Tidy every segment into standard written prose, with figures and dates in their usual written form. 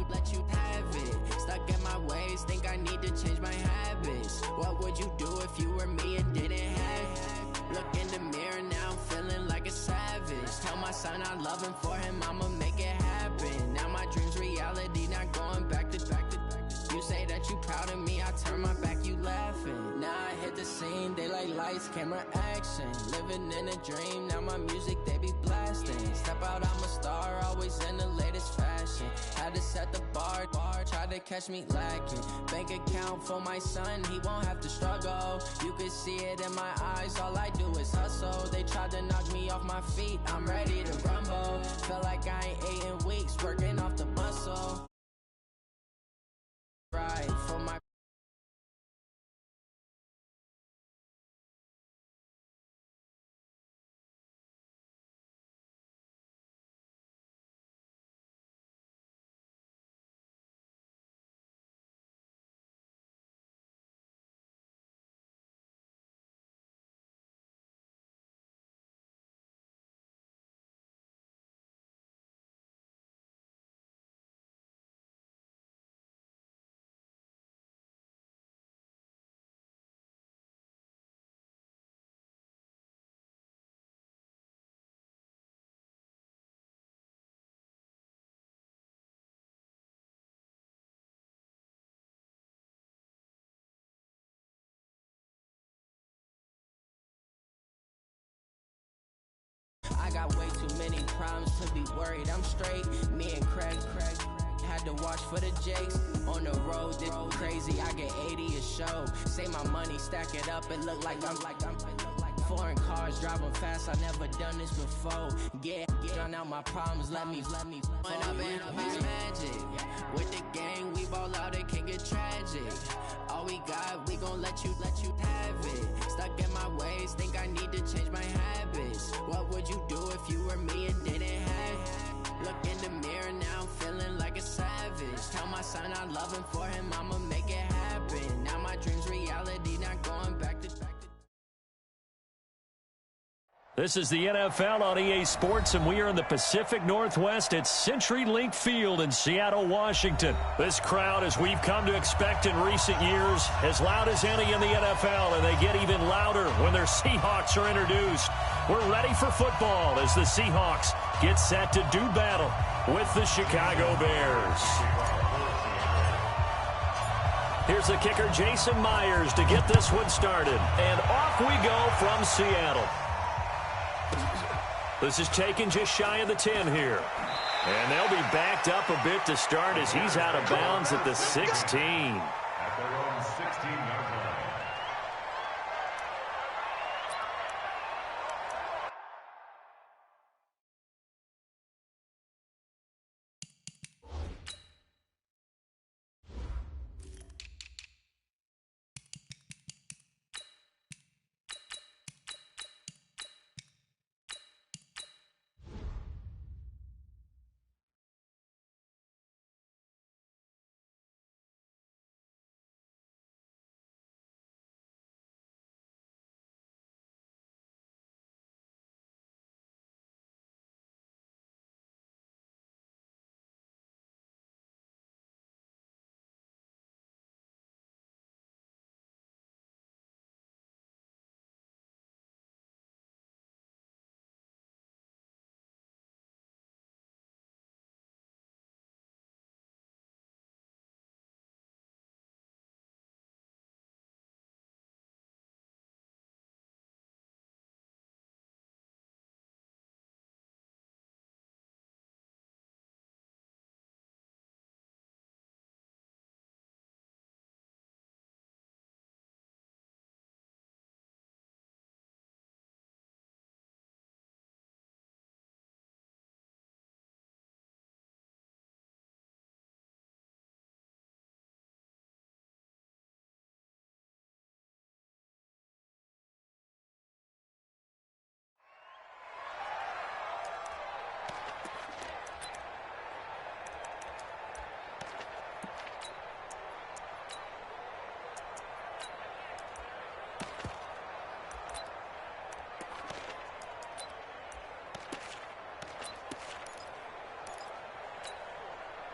let you have it. Stuck in my ways, think I need to change my habits. What would you do if you were me and didn't have it? Look in the mirror now, I'm feeling like a savage. Tell my son I love him, for him I'ma make it happen. Now my dream's reality, not going back to. You say that you proud of me, I turn my back, you laughing. Now I hit the scene, they like lights, camera, action. Living in a dream, now my music they be blasting. Step out, I'm a star, always in the latest fashion. Had to set the bar, try to catch me lacking. Bank account for my son, he won't have to struggle. You can see it in my eyes, all I do is hustle. They tried to knock me off my feet, I'm ready to rumble. Feel like I ain't ate in weeks, working off the muscle. Right for my I got way too many problems to be worried. I'm straight. Me and Craig had to watch for the Jakes. On the road, this crazy. I get 80 a show. Say my money, stack it up. It look like I'm foreign cars driving fast. I never done this before. Drown out my problems. Let me. When I've been magic with the gang, we ball out. It can get tragic. All we got, we gon' let you have it. Stuck in my ways, think I need to change my habits. What would you do if you were me and didn't have it? Look in the mirror now, I'm feeling like a savage. Tell my son I love him, for him I'ma make it happen. Now my dream's reality, not going back to. This is the NFL on EA Sports, and we are in the Pacific Northwest at CenturyLink Field in Seattle, Washington. This crowd, as we've come to expect in recent years, as loud as any in the NFL, and they get even louder when their Seahawks are introduced. We're ready for football as the Seahawks get set to do battle with the Chicago Bears. Here's the kicker, Jason Myers, to get this one started. And off we go from Seattle. This is taken just shy of the 10 here. And they'll be backed up a bit to start as he's out of bounds at the 16.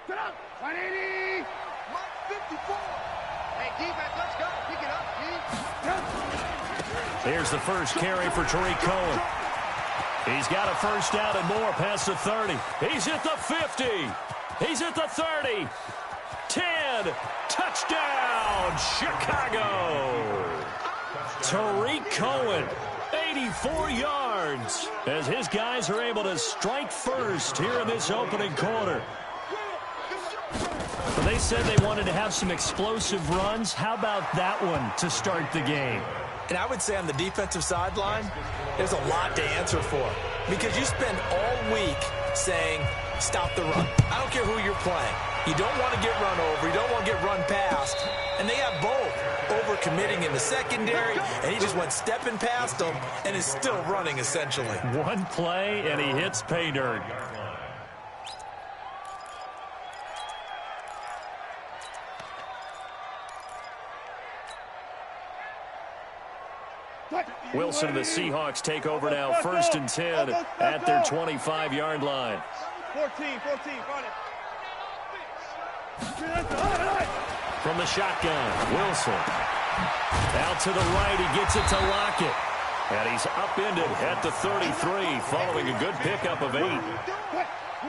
180. 54. Hey, defense, let's go. Pick it up, Here's the first carry for Tariq Cohen. He's got a first down and more past the 30. He's at the 50. He's at the 30. 10. Touchdown, Chicago. Tariq Cohen, 84 yards, as his guys are able to strike first here in this opening quarter. Well, they said they wanted to have some explosive runs. How about that one to start the game? And I would say on the defensive sideline, there's a lot to answer for. Because you spend all week saying, stop the run. I don't care who you're playing. You don't want to get run over. You don't want to get run past. And they have both. Over-committing in the secondary, and he just went stepping past them and is still running, essentially. One play, and he hits pay dirt. Wilson and the Seahawks take over now, 1st and 10 at their 25-yard line. 14, run it. From the shotgun, Wilson. Out to the right, he gets it to Lockett. And he's upended at the 33, following a good pickup of 8.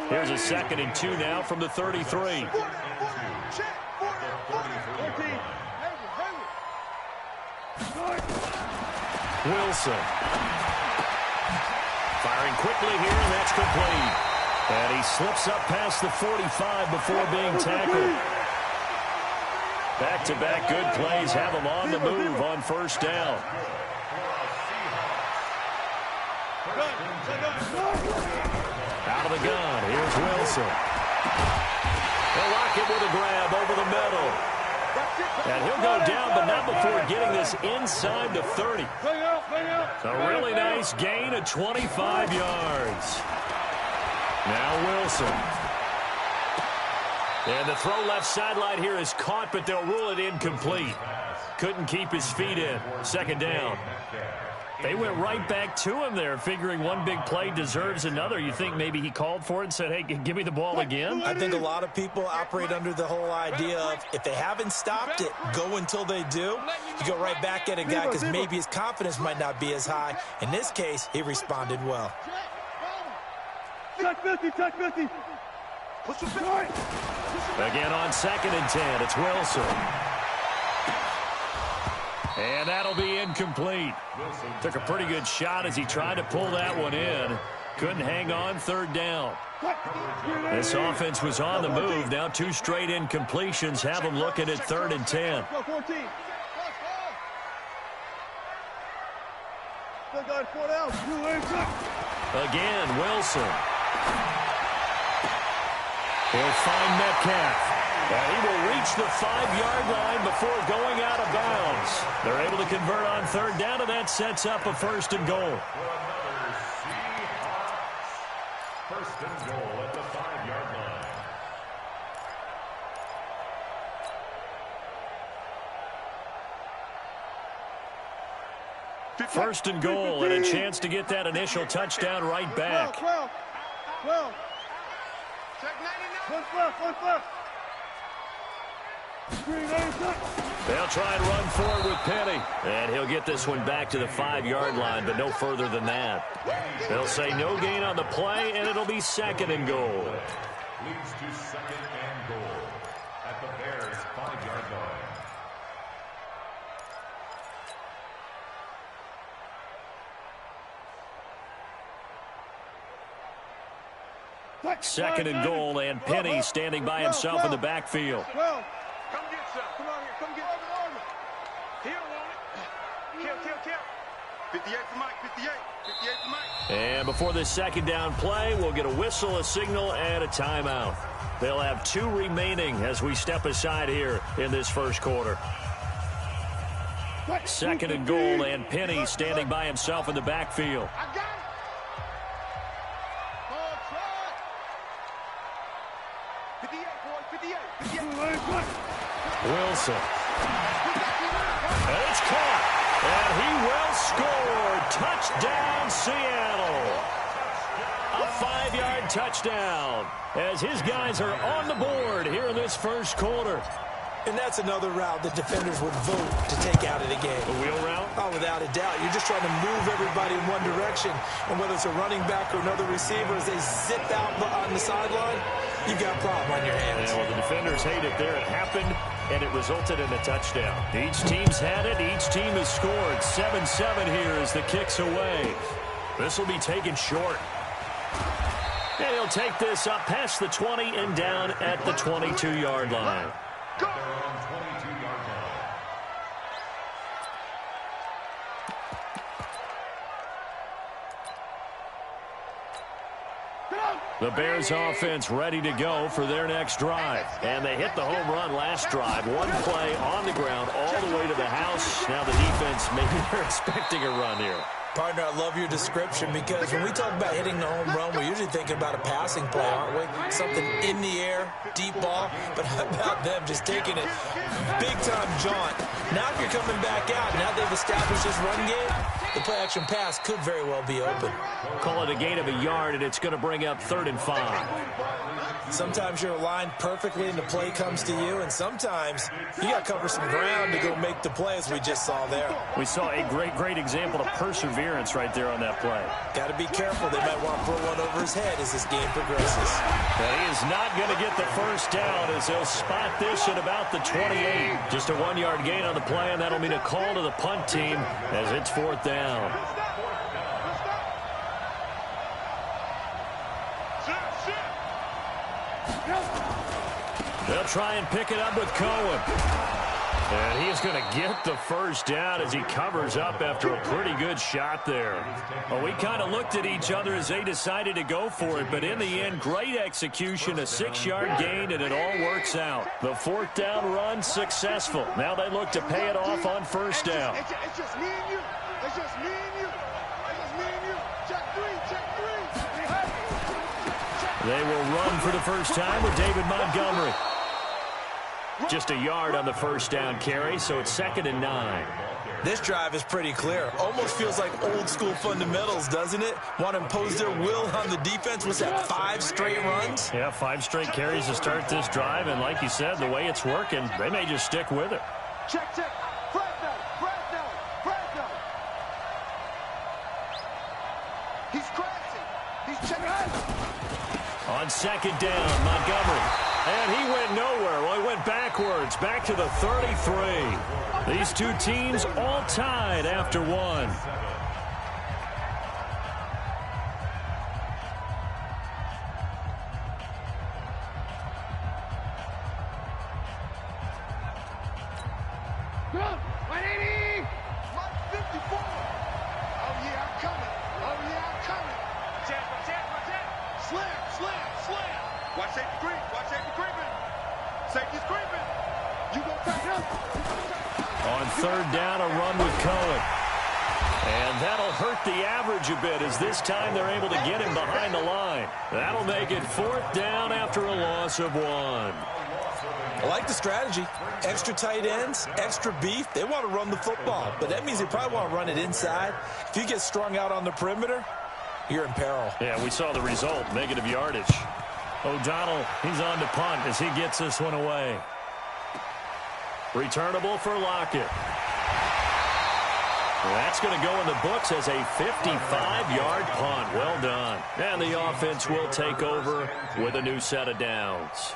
Here's a 2nd and 2 now from the 33. Wilson. Firing quickly here, and that's complete. And he slips up past the 45 before being tackled. Back-to-back good plays have him on the move on 1st down. Out of the gun, here's Wilson. They'll lock it with a grab over the middle. And he'll go down, but not before getting this inside the 30. A really nice gain of 25 yards. Now Wilson. And the throw left sideline here is caught, but they'll rule it incomplete. Couldn't keep his feet in. 2nd down. They went right back to him there, figuring one big play deserves another. You think maybe he called for it and said, hey, give me the ball again? I think a lot of people operate under the whole idea of if they haven't stopped it, go until they do. You go right back at a guy because maybe his confidence might not be as high. In this case, he responded well. Check 50. Again on 2nd and 10, it's Wilson. And that'll be incomplete. Took a pretty good shot as he tried to pull that one in. Couldn't hang on, 3rd down. This offense was on the move. Now 2 straight incompletions have them looking at 3rd and 10. Again, Wilson. He'll find Metcalf. And he will reach the 5-yard line before going out of bounds. They're able to convert on 3rd down, and that sets up a 1st and goal. 1st and goal at the 5-yard line. 1st and goal, and a chance to get that initial touchdown right back. 12. Check 99. One left. They'll try and run forward with Penny. And he'll get this one back to the 5-yard line, but no further than that. They'll say no gain on the play, and it'll be 2nd and goal. Leads to 2nd and goal at the Bears' 5-yard line. 2nd and goal, and Penny standing by himself in the backfield. Come get some. Come on here. Come get some. Here, kill. 58 for Mike. 58 for Mike. And before this 2nd down play, we'll get a whistle, a signal, and a timeout. They'll have 2 remaining as we step aside here in this 1st quarter. 2nd and goal, and Penny standing by himself in the backfield. I got it. Wilson. And it's caught. And he will score. Touchdown, Seattle. A 5-yard touchdown as his guys are on the board here in this first quarter. And that's another route that defenders would vote to take out of the game. A wheel route? Oh, without a doubt. You're just trying to move everybody in one direction. And whether it's a running back or another receiver, as they zip out on the sideline, you've got a problem on your hands. Yeah, well, the defenders hate it there. It happened, and it resulted in a touchdown. Each team's had it. Each team has scored. 7-7 here as the kick's away. This will be taken short. And he'll take this up past the 20 and down at the 22-yard line. The Bears offense ready to go for their next drive. And they hit the home run last drive. One play on the ground all the way to the house. Now the defense, maybe they're expecting a run here. Partner, I love your description because when we talk about hitting the home run, we're usually thinking about a passing play, aren't we? Something in the air, deep ball. But how about them just taking it big-time jaunt? Now if you're coming back out, now they've established this run game, the play-action pass could very well be open. Call it a gain of a yard, and it's going to bring up 3rd and 5. Sometimes you're aligned perfectly and the play comes to you, and sometimes you got to cover some ground to go make the play, as we just saw there. We saw a great example of perseverance right there on that play. Got to be careful. They might want to throw one over his head as this game progresses. But he is not going to get the first down as they'll spot this at about the 28. Just a 1-yard gain on the play, and that'll mean a call to the punt team as it's 4th down. They'll try and pick it up with Cohen. And he's going to get the first down as he covers up after a pretty good shot there. Well, we kind of looked at each other as they decided to go for it, but in the end, great execution, a 6-yard gain, and it all works out. The 4th down run successful. Now they look to pay it off on 1st down. It's just me and you. It's just me and you. It's just me and you. Check 3. They will run for the first time with David Montgomery. Just a yard on the first down carry, so it's 2nd and 9. This drive is pretty clear. Almost feels like old-school fundamentals, doesn't it? Want to impose their will on the defense. What's that, 5 straight runs? Yeah, 5 straight carries to start this drive, and like you said, the way it's working, they may just stick with it. Check. Brad. He's crashing. He's checking. On 2nd down, Montgomery. And he went nowhere. Well, he went backwards, back to the 33. These two teams all tied after 1. On 3rd down, a run with Cohen. And that'll hurt the average a bit as this time they're able to get him behind the line. That'll make it 4th down after a loss of 1. I like the strategy. Extra tight ends, extra beef. They want to run the football, but that means they probably want to run it inside. If you get strung out on the perimeter, you're in peril. Yeah, we saw the result, negative yardage. O'Donnell, he's on to punt as he gets this one away. Returnable for Lockett. That's going to go in the books as a 55-yard punt. Well done. And the offense will take over with a new set of downs.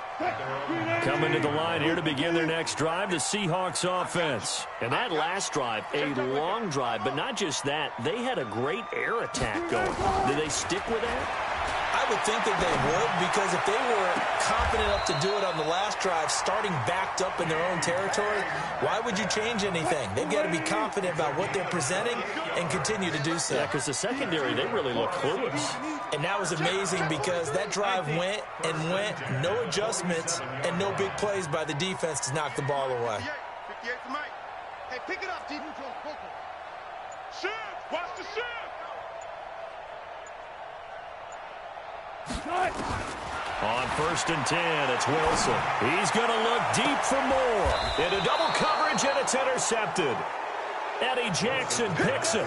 Coming to the line here to begin their next drive, the Seahawks offense. And that last drive, a long drive, but not just that. They had a great air attack going. Did they stick with that? I would think that they would, because if they were confident enough to do it on the last drive, starting backed up in their own territory, why would you change anything? They've got to be confident about what they're presenting and continue to do so. Yeah, because the secondary, they really look clueless. And that was amazing because that drive went, no adjustments, and no big plays by the defense to knock the ball away. 58 for Mike. Hey, pick it up, D. Shift! Watch the shift! On 1st and 10, it's Wilson. He's going to look deep for more. Into double coverage, and it's intercepted. Eddie Jackson picks it.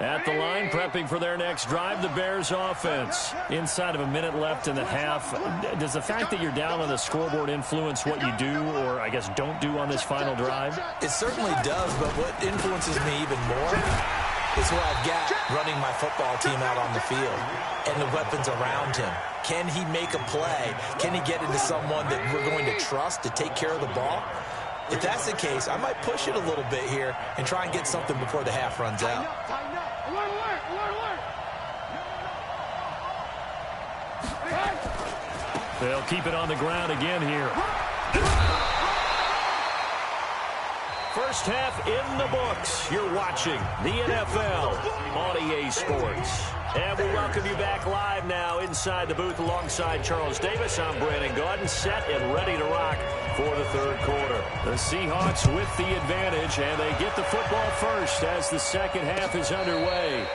At the line, prepping for their next drive, the Bears offense. Inside of a minute left in the half, does the fact that you're down on the scoreboard influence what you do, or I guess don't do on this final drive? It certainly does, but what influences me even more is what I've got running my football team out on the field and the weapons around him. Can he make a play? Can he get into someone that we're going to trust to take care of the ball? If that's the case, I might push it a little bit here and try and get something before the half runs out. They'll keep it on the ground again here. First half in the books. You're watching the NFL on EA Sports. And we welcome you back live now inside the booth alongside Charles Davis. I'm Brandon Gaudin, set and ready to rock for the third quarter. The Seahawks with the advantage, and they get the football first as the second half is underway.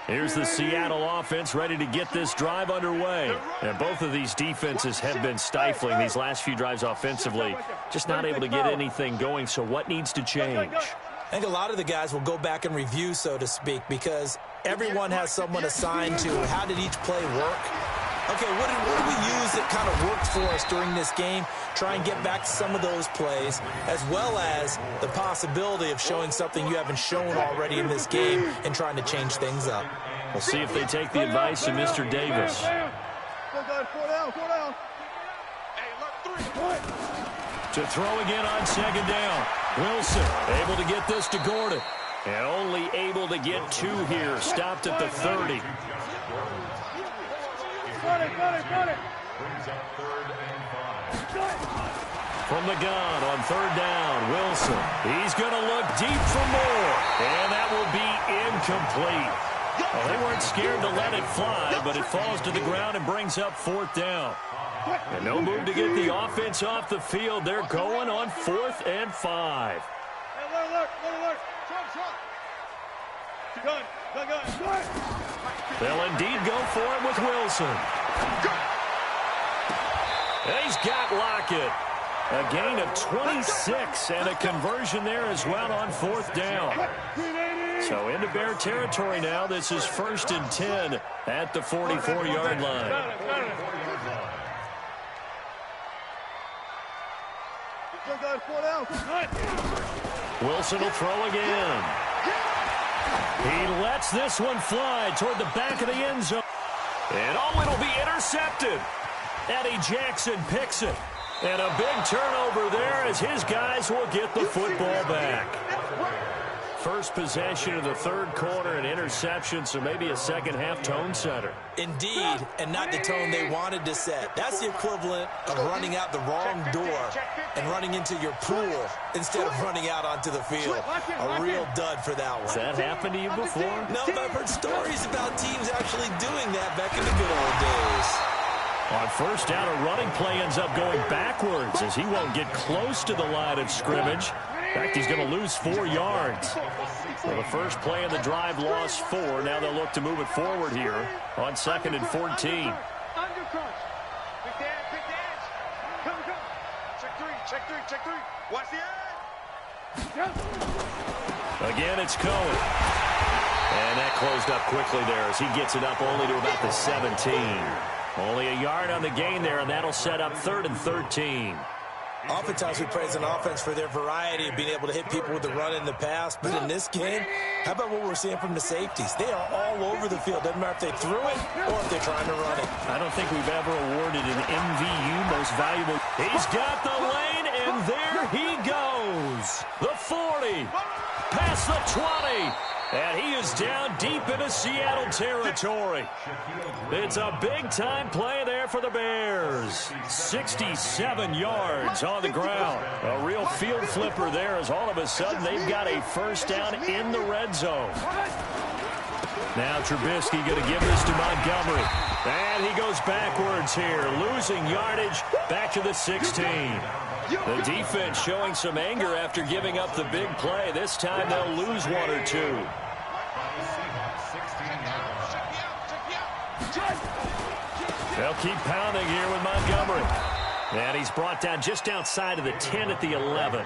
Here's the Seattle offense ready to get this drive underway. And both of these defenses have been stifling these last few drives offensively. Just not able to get anything going, so what needs to change? I think a lot of the guys will go back and review, so to speak, because everyone has someone assigned to how did each play work. Okay, what did we use that kind of worked for us during this game? Try and get back to some of those plays, as well as the possibility of showing something you haven't shown already in this game and trying to change things up. We'll see if they take the advice of Mr. Davis. To throw again on second down. Wilson able to get this to Gordon. And only able to get two here. Stopped at the 30. From the gun on third down, Wilson. He's going to look deep for more. And that will be incomplete. Well, they weren't scared to let it fly, but it falls to the ground and brings up fourth down. And no move to get the offense off the field. They're going on 4th and 5. They'll indeed go for it with Wilson. He's got Lockett. A gain of 26 and a conversion there as well on 4th down. So into Bear territory now. This is 1st and 10 at the 44-yard line. Wilson will throw again. He lets this one fly toward the back of the end zone. And it'll be intercepted. Eddie Jackson picks it. And a big turnover there as his guys will get the football back. First possession of the third quarter, an interception, so maybe a second-half tone setter. Indeed, and not the tone they wanted to set. That's the equivalent of running out the wrong door and running into your pool instead of running out onto the field. A real dud for that one. Has that happened to you before? No, but I've heard stories about teams actually doing that back in the good old days. On first down, a running play ends up going backwards as he won't get close to the line of scrimmage. In fact, he's going to lose 4 yards. So the first play of the drive lost 4. Now they'll look to move it forward here on 2nd and 14. Check three. Watch the edge. Again, it's Cohen. And that closed up quickly there as he gets it up only to about the 17. Only a yard on the gain there, and that'll set up 3rd and 13. Oftentimes we praise an offense for their variety of being able to hit people with the run in the pass. But in this game, how about what we're seeing from the safeties? They are all over the field. Doesn't matter if they threw it or if they're trying to run it. I don't think we've ever awarded an MVU most valuable. He's got the lane, and there he goes. The 40, past the 20. And he is down deep into Seattle territory. It's a big-time play there for the Bears. 67 yards on the ground. A real field flipper there as all of a sudden they've got a first down in the red zone. Now Trubisky going to give this to Montgomery. And he goes backwards here, losing yardage back to the 16. The defense showing some anger after giving up the big play. This time they'll lose 1 or 2. They'll keep pounding here with Montgomery. And he's brought down just outside of the 10 at the 11.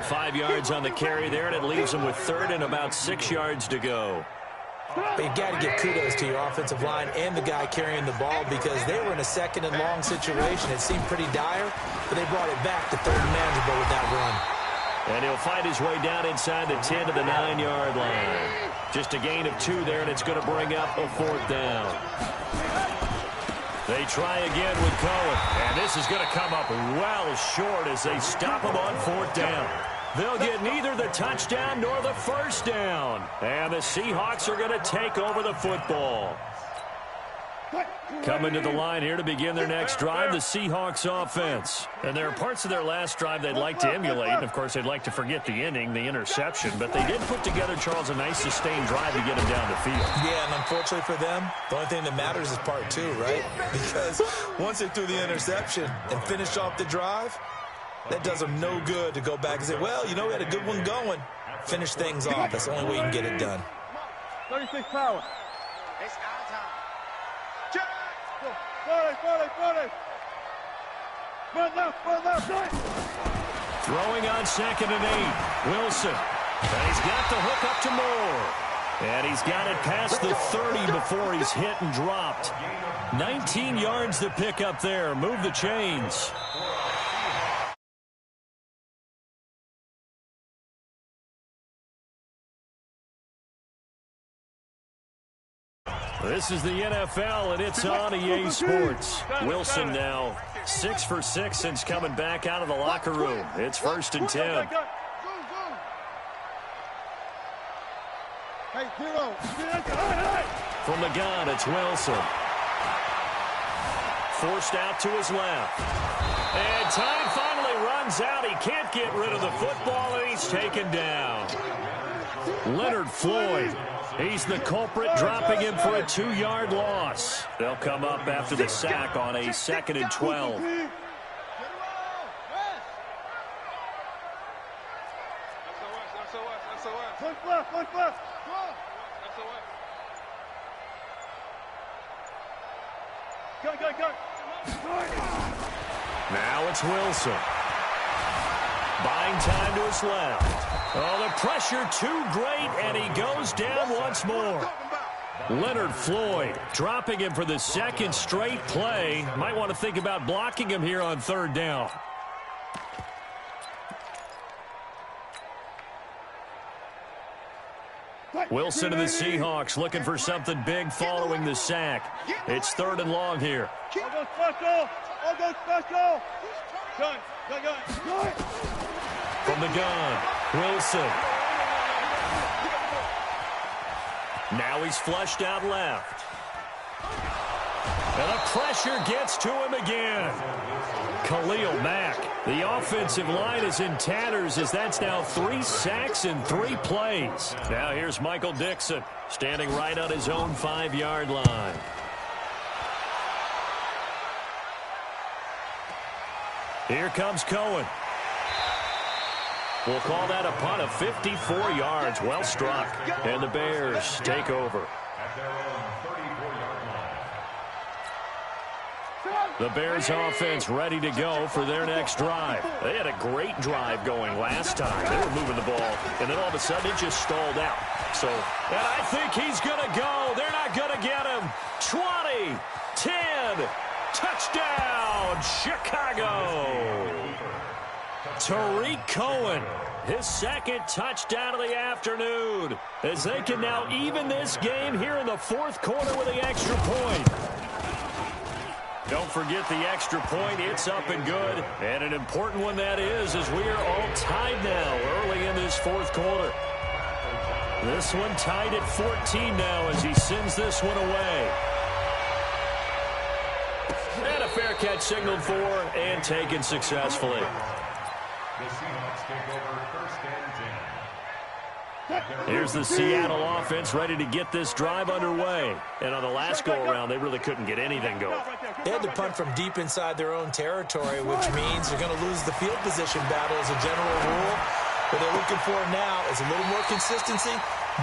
5 yards on the carry there, and it leaves him with third and about 6 yards to go. But you've got to give kudos to your offensive line and the guy carrying the ball because they were in a second and long situation. It seemed pretty dire, but they brought it back to third and manageable with that run. And he'll find his way down inside the 10 to the 9-yard line. Just a gain of 2 there, and it's going to bring up a 4th down. They try again with Cohen, and this is going to come up well short as they stop him on 4th down. They'll get neither the touchdown nor the first down, and the Seahawks are going to take over the football. Coming to the line here to begin their next drive, the Seahawks offense. And there are parts of their last drive they'd like to emulate. And, of course, they'd like to forget the inning, the interception. But they did put together, Charles, a nice sustained drive to get them down the field. Yeah, and unfortunately for them, the only thing that matters is part 2, right? Because once they threw the interception and finished off the drive, that does them no good to go back and say, well, you know, we had a good one going. Finish things off. That's the only way you can get it done. 36 power. It's our time. Check. 40. Run left. Throwing on 2nd and 8. Wilson. And he's got the hook up to Moore. And he's got it past the 30 before he's hit and dropped. 19 yards to pick up there. Move the chains. This is the NFL, and it's on EA Sports. Wilson now 6 for 6 since coming back out of the locker room. It's 1st and 10. From the gun, it's Wilson. Forced out to his left. And time finally runs out. He can't get rid of the football, and he's taken down. Leonard Floyd. He's the culprit, dropping him for a 2-yard loss. They'll come up after the sack on a 2nd and 12. Now it's Wilson. Buying time to his left. Oh, the pressure too great, and he goes down once more. Leonard Floyd dropping him for the 2nd straight play. Might want to think about blocking him here on 3rd down. Wilson and the Seahawks looking for something big following the sack. It's 3rd and long here. All go special. Gun. From the gun, Wilson. Now he's flushed out left. And the pressure gets to him again. Khalil Mack. The offensive line is in tatters as that's now 3 sacks in 3 plays. Now here's Michael Dixon standing right on his own 5-yard line. Here comes Cohen. We'll call that a punt of 54 yards. Well struck. And the Bears take over. The Bears offense ready to go for their next drive. They had a great drive going last time. They were moving the ball, and then all of a sudden it just stalled out. And I think he's going to go. They're not going to get him. 20, 10, touchdown, Chicago. Tariq Cohen, his 2nd touchdown of the afternoon, as they can now even this game here in the 4th quarter with the extra point. Don't forget the extra point. It's up and good. And an important one that is, as we are all tied now early in this 4th quarter. This one tied at 14 now as he sends this one away. And a fair catch signaled for and taken successfully. The Seahawks take over 1st and 10. Here's the Seattle offense ready to get this drive underway. And on the last go-around, they really couldn't get anything going. They had to punt from deep inside their own territory, which means they're going to lose the field position battle as a general rule. What they're looking for now is a little more consistency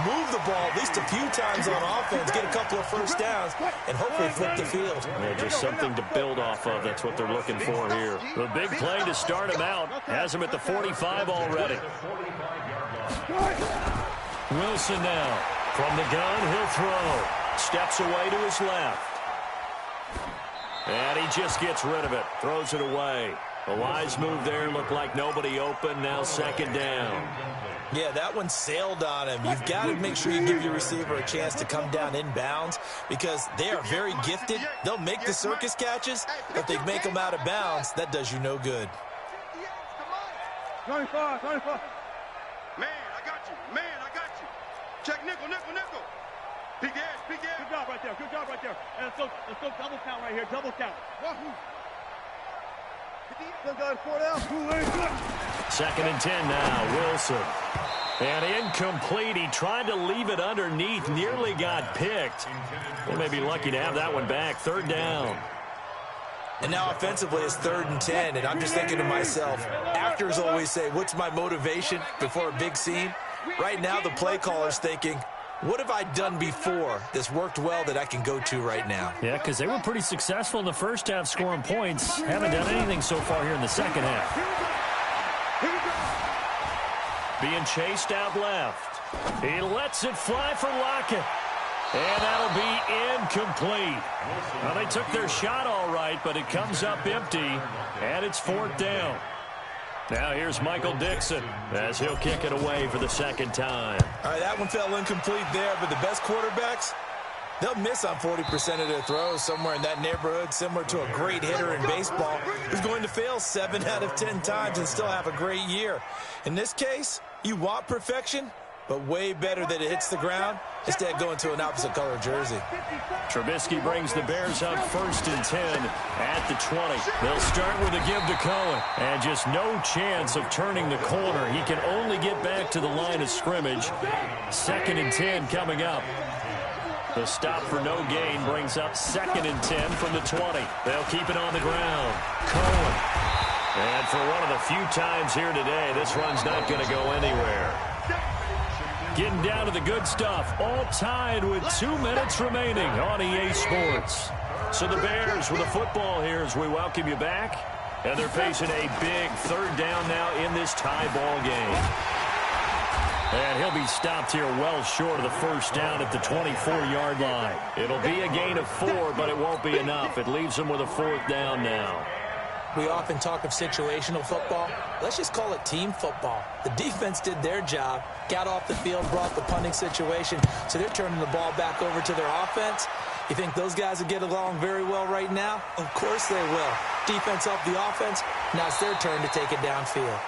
move the ball at least a few times on offense, get a couple of first downs, and hopefully flip the field. Yeah, just something to build off of. That's what they're looking for here. The big play to start him out has him at the 45 already. Wilson now. From the gun, he'll throw. Steps away to his left. And he just gets rid of it. Throws it away. A wise move there. Looked like nobody open. Now second down. Yeah, that one sailed on him. You've got to make sure you give your receiver a chance to come down inbounds because they are very gifted. They'll make the circus catches, but if they make them out of bounds, that does you no good. 25. Man, I got you. Man, I got you. Check nickel. Big edge. Good job right there. And let's go double count right here. Double count. Second and 10 now. Wilson. And incomplete. He tried to leave it underneath. Nearly got picked. They may be lucky to have that one back. Third down. And now offensively it's 3rd and 10, and I'm just thinking to myself, actors always say, what's my motivation before a big scene? Right now the play caller's thinking, what have I done before that's worked well that I can go to right now? Yeah, because they were pretty successful in the first half scoring points. Haven't done anything so far here in the second half. Being chased out left. He lets it fly for Lockett. And that'll be incomplete. Well, they took their shot all right, but it comes up empty, and it's 4th down. Now here's Michael Dixon as he'll kick it away for the second time. All right, that one fell incomplete there, but the best quarterbacks, they'll miss on 40% of their throws, somewhere in that neighborhood, similar to a great hitter in baseball who's going to fail 7 out of 10 times and still have a great year. In this case, you want perfection, but way better that it hits the ground instead of going to an opposite color jersey. Trubisky brings the Bears up 1st and 10 at the 20. They'll start with a give to Cohen. And just no chance of turning the corner. He can only get back to the line of scrimmage. 2nd and 10 coming up. The stop for no gain brings up 2nd and 10 from the 20. They'll keep it on the ground. Cohen. And for one of the few times here today, this run's not going to go anywhere. Getting down to the good stuff, all tied with 2 minutes remaining on EA Sports. So the Bears with the football here as we welcome you back. And they're facing a big 3rd down now in this tie ball game. And he'll be stopped here well short of the first down at the 24-yard line. It'll be a gain of 4, but it won't be enough. It leaves them with a 4th down now. We often talk of situational football. Let's just call it team football. The defense did their job, got off the field, brought the punting situation, so they're turning the ball back over to their offense. You think those guys will get along very well right now? Of course they will. Defense helped the offense. Now it's their turn to take it downfield.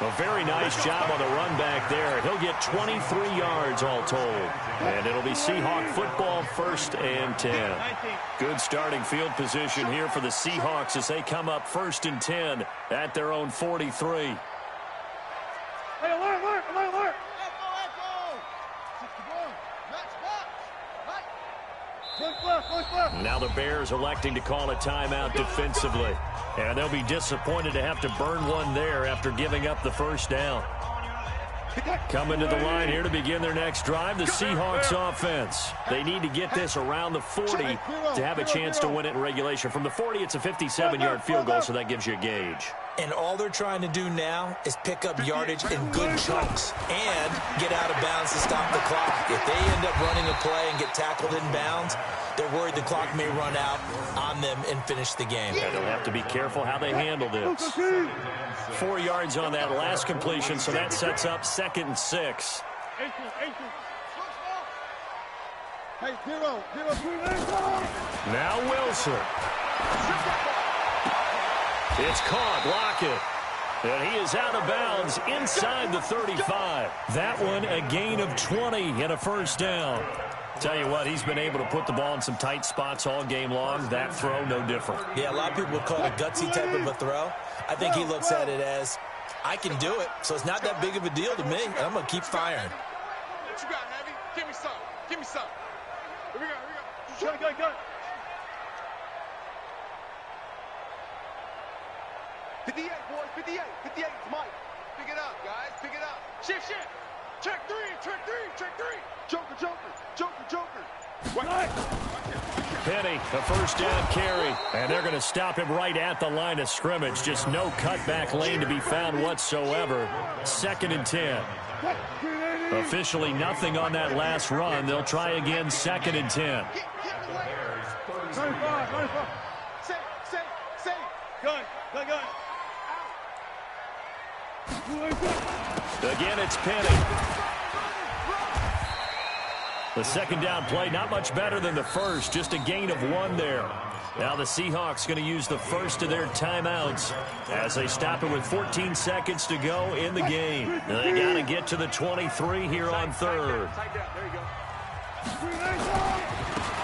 A very nice job on the run back there. He'll get 23 yards all told. And it'll be Seahawk football 1st and 10. Good starting field position here for the Seahawks as they come up 1st and 10 at their own 43. Hey, alert! Now the Bears electing to call a timeout defensively. And they'll be disappointed to have to burn one there after giving up the first down. Coming to the line here to begin their next drive, the Seahawks offense. They need to get this around the 40 to have a chance to win it in regulation. From the 40, it's a 57-yard field goal, so that gives you a gauge. And all they're trying to do now is pick up yardage in good chunks and get out of bounds to stop the clock. If they end up running a play and get tackled in bounds, they're worried the clock may run out on them and finish the game. Yeah, they'll have to be careful how they handle this. 4 yards on that last completion, so that sets up 2nd and 6. Hey, zero. Now Wilson. It's caught, Lockett. And he is out of bounds inside the 35. That one a gain of 20 and a 1st down. Tell you what, he's been able to put the ball in some tight spots all game long. That throw, no different. Yeah, a lot of people would call it a gutsy type of a throw. I think he looks at it as, I can do it, so it's not that big of a deal to me, and I'm going to keep firing. What you got, Heavy? Give me some. Here we go. Go. 58, boys, 58. 58, Mike. Pick it up, guys. Pick it up. Shift. Check three, check three, check three. Joker, joker, joker, joker. Right. Penny, a first down carry. And they're going to stop him right at the line of scrimmage. Just no cutback lane to be found whatsoever. 2nd and 10. Officially nothing on that last run. They'll try again 2nd and 10. 95. Say. Gun. Again, it's Penny. The 2nd down play, not much better than the first, just a gain of 1 there. Now the Seahawks going to use the first of their timeouts as they stop it with 14 seconds to go in the game. They got to get to the 23 here on 3rd.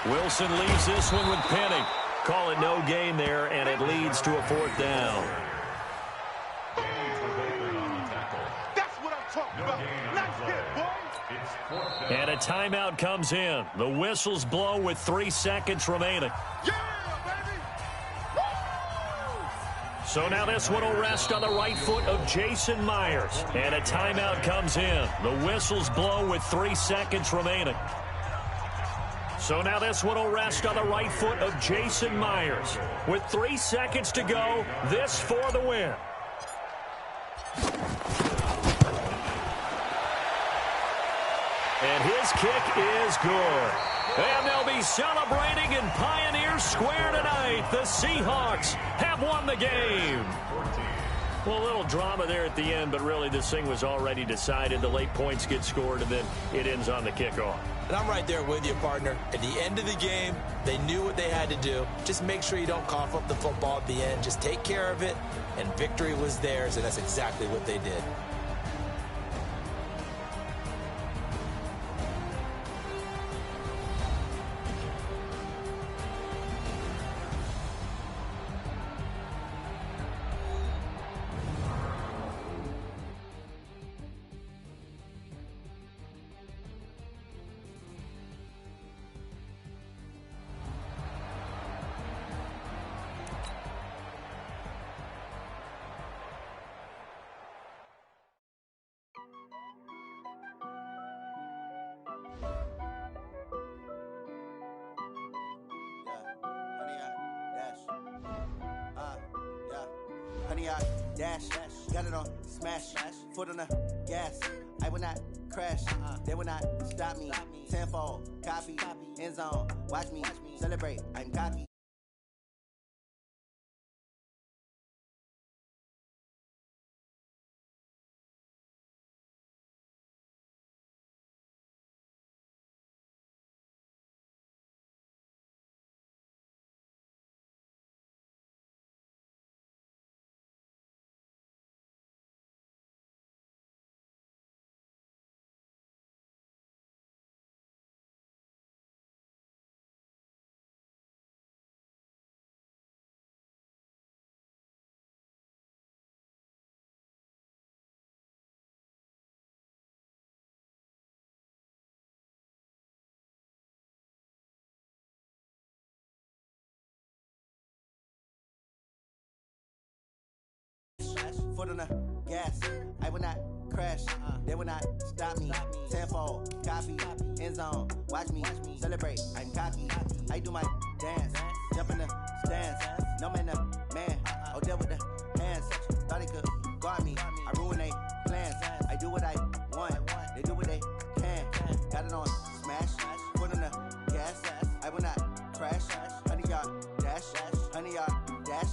Wilson leaves this one with Penny. Call it no gain there, and it leads to a 4th down. That's what I'm talking about. Nice hit, boy. And a timeout comes in. The whistles blow with 3 seconds remaining. Yeah, baby. So now this one will rest on the right foot of Jason Myers. And a timeout comes in. The whistles blow with 3 seconds remaining. So now this one will rest on the right foot of Jason Myers. With 3 seconds to go, this for the win. And his kick is good. And they'll be celebrating in Pioneer Square tonight. The Seahawks have won the game. Well, a little drama there at the end, but really this thing was already decided. The late points get scored, and then it ends on the kickoff. And I'm right there with you, partner. At the end of the game, they knew what they had to do. Just make sure you don't cough up the football at the end. Just take care of it, and victory was theirs, and that's exactly what they did. Honey, I dash, got it on smash, foot on the gas. I will not crash, they will not stop me. Tenfold, copy, end zone, watch me celebrate. I'm cocky. Foot on the gas, I will not crash, they will not stop me. Tenfold, copy, end zone, watch me celebrate. I'm cocky, I do my dance, jump in the stands. No man, man, oh deal with the hands. Thought he could guard me, I ruin they plans. I do what I want, they do what they can. Got it on smash, foot on the gas, I will not crash. 100-yard dash, 100-yard dash,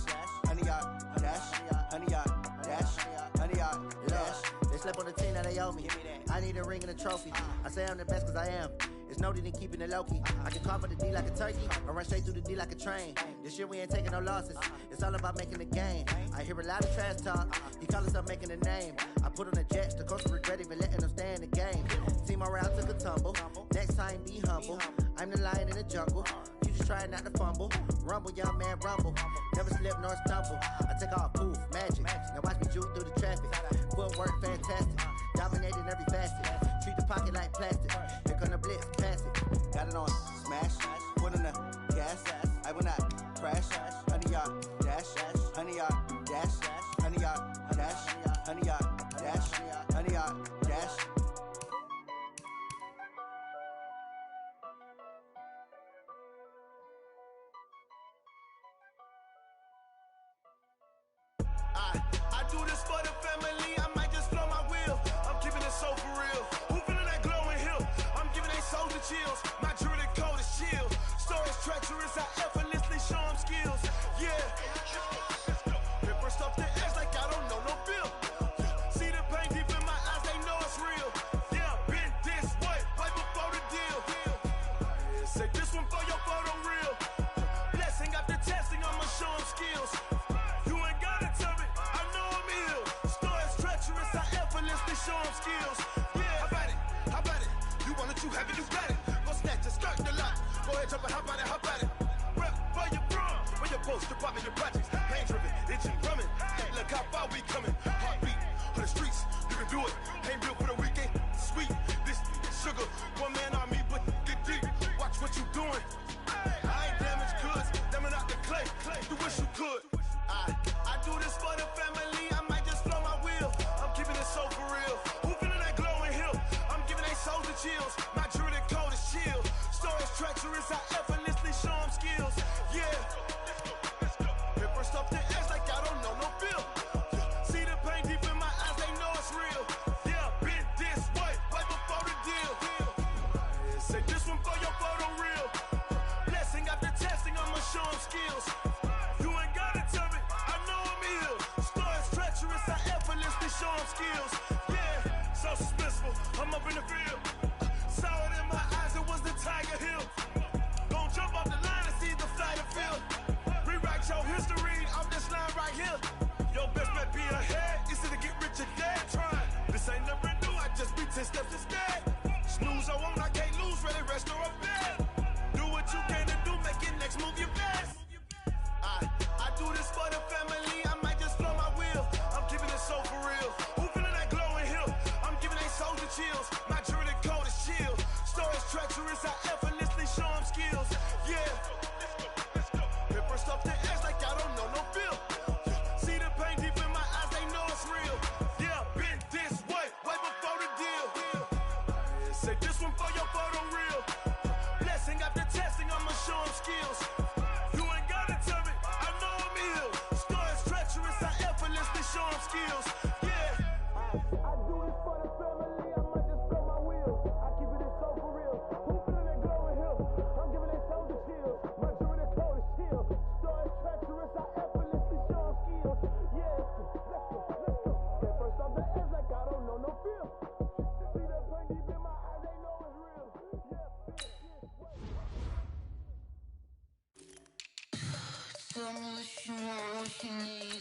100-yard dash, 100-yard dash, 100-yard dash. They slept on the team that they owe me. I need a ring and a trophy. I say I'm the best cause I am. It's noted in keeping it low-key. I can cover the D like a turkey, or run straight through the D like a train. This year we ain't taking no losses. It's all about making the game. I hear a lot of trash talk. He call us up making a name. I put on the Jets. The coach will regret even letting them stay in the game. Team morale took a tumble. Next time be humble. I'm the lion in the jungle. You just try not to fumble. Rumble, young man, rumble. Never slip nor stumble. I take off, poof, magic. Now watch me juke through the traffic. Footwork fantastic. Dominating every facet. Treat the pocket like plastic. Here come the blitz, pass it. Got it on smash. Foot on the gas. I will not crash. 100-yard dash. 100-yard dash. 100-yard dash. 100-yard dash. 100-yard dash. them skills. Yeah, how about it? How about it? You want it, you have it, you got it. Go snatch it, start the lot. Go ahead, jump it, how about it? How about it? Rep where you from? Where your post, department, your projects. Pain driven, engine drumming. Hey, look how far we coming. Heartbeat on the streets, you can do it. Ain't built for the weekend. Sweet, this sugar, one man army, but get deep. Watch what you doing. I ain't damaged goods, damn out the clay. You wish you could. I do this for the family. I might just flow my wheel. I'm keeping it so for real. Who feeling that glowing hill? I'm giving they souls the chills. My jewelry code is chill. Stories treacherous, I effortlessly show them skills. Yeah. Paper stuff the edge like I don't know no feel. See the pain deep in my eyes, they know it's real. Yeah, been this way, way before the deal. Say this one for your photo real. Blessing after testing, I'ma show them skills. You ain't gotta tell me, I know I'm ill. Stories treacherous, I effortlessly show them skills. Yeah, so suspenseful, I'm up in the field. Saw it in my eyes, it was the Tiger Hill. Gon' jump off the line and see the flight of field. Rewrite your history off this line right here. Your best bet be ahead, easy to get rich or dead trying. This ain't never new, I just be 10 steps instead. Snooze, I won't, I can't lose, ready, rest or up bed. Do what you can to do, make your next move your best. I do this for the family, I might just flow my wheel. I'm keeping it so for real. Who feeling that glowing hill? I'm giving they souls the chills. My jewelry code is chill. Stories treacherous, I effortlessly show them skills. Yeah. Paper stuff the edge like I don't know no feel. See the pain deep in my eyes, they know it's real. Yeah, been this way, way before the deal. Say this one for your photo real. Blessing after testing, I'ma show them skills. You ain't gotta tell me, I know I'm ill. Stories treacherous, I effortlessly show them skills. Yeah. I do this for the family, I might just blow my wheel. I keep it so for real. Who feeling that glowing hill? I'm giving they souls the chills. My jewelry code is chill. Stories treacherous, I effortlessly show them skills. Yeah, let's go. Get first off the edge like I don't know no feel. See that pain deep in my eyes, they know it's real. Yeah, Tell me what you want, what you need.